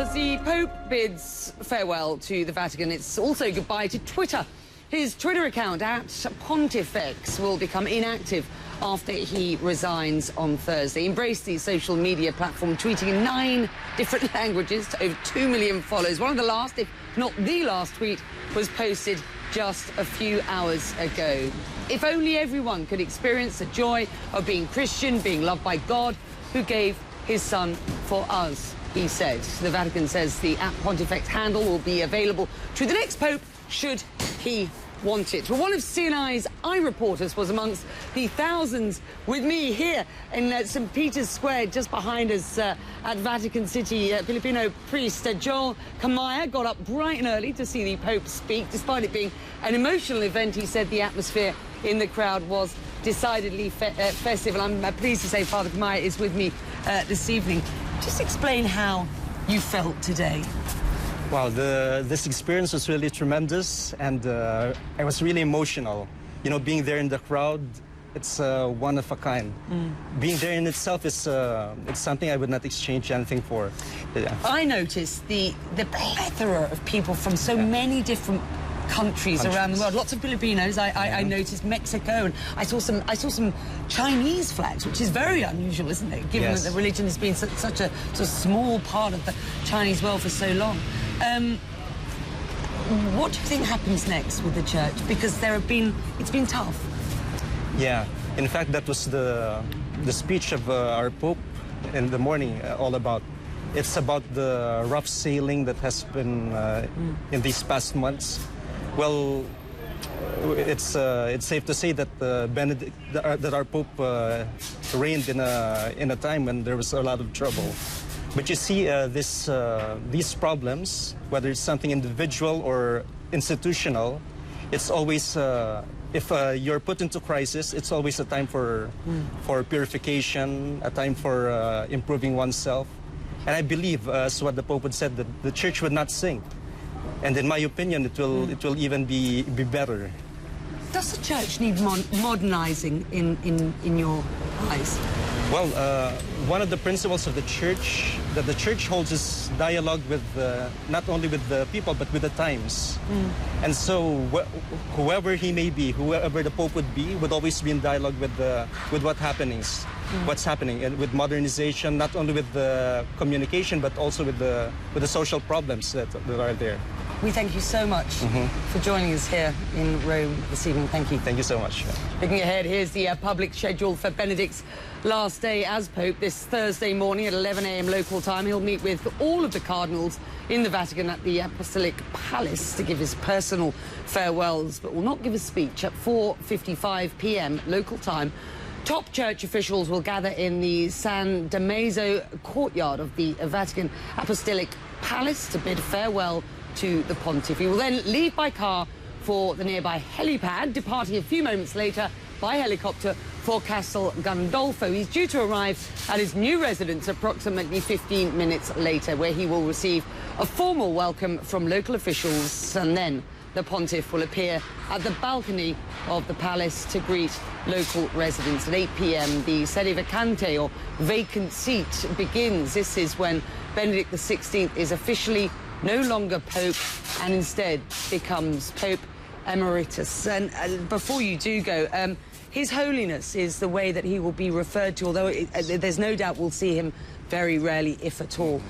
As the Pope bids farewell to the Vatican, it's also goodbye to Twitter. His Twitter account, @Pontifex, will become inactive after he resigns on Thursday. He embraced the social media platform, tweeting in 9 different languages to over 2 million followers. One of the last, if not the last tweet, was posted just a few hours ago. If only everyone could experience the joy of being Christian, being loved by God, who gave his son for us, he said. The Vatican says the @Pontifex handle will be available to the next Pope, should he want it. Well, one of CNI's iReporters was amongst the thousands with me here in St. Peter's Square, just behind us at Vatican City. Filipino priest Joel Camaya got up bright and early to see the Pope speak. Despite it being an emotional event, he said the atmosphere in the crowd was decidedly festive. And I'm pleased to say Father Camaya is with me this evening. Just explain how you felt today. Wow, this experience was really tremendous, and I was really emotional. You know, being there in the crowd, it's one of a kind. Being there in itself is it's something I would not exchange anything for. Yeah. I noticed the plethora of people from so many different countries around the world. Lots of Filipinos. I noticed Mexico, and I saw some Chinese flags, which is very unusual, isn't it? Given that the religion has been such a small part of the Chinese world for so long. What do you think happens next with the church? Because it's been tough. Yeah, in fact, that was the speech of our Pope in the morning all about. It's about the rough sailing that has been in these past months. Well, it's safe to say that that our Pope reigned in a time when there was a lot of trouble. But you see, these problems, whether it's something individual or institutional, it's always, if you're put into crisis, it's always a time for purification, a time for improving oneself. And I believe, as what the Pope had said, that the Church would not sink. And in my opinion, it will even be better. Does the Church need modernizing in your eyes? Well, one of the principles of the Church, that the Church holds, is dialogue with, not only with the people, but with the times. And so whoever he may be, whoever the Pope would be, would always be in dialogue with what's happening, and with modernization, not only with the communication, but also with the social problems that are there. We thank you so much for joining us here in Rome this evening. Thank you. Thank you so much. Looking ahead, here's the public schedule for Benedict's last day as Pope. This Thursday morning at 11 a.m. local time, he'll meet with all of the cardinals in the Vatican at the Apostolic Palace to give his personal farewells, but will not give a speech. At 4:55 p.m. local time, top church officials will gather in the San Damaso courtyard of the Vatican Apostolic Palace to bid farewell to the Pontiff. He will then leave by car for the nearby helipad, departing a few moments later by helicopter for Castel Gandolfo. He's due to arrive at his new residence approximately 15 minutes later, where he will receive a formal welcome from local officials, and then the Pontiff will appear at the balcony of the palace to greet local residents. At 8 p.m, the sede vacante, or vacant seat, begins. This is when Benedict XVI is officially no longer Pope and instead becomes Pope Emeritus. And before you do go, His Holiness is the way that he will be referred to, although there's no doubt we'll see him very rarely, if at all.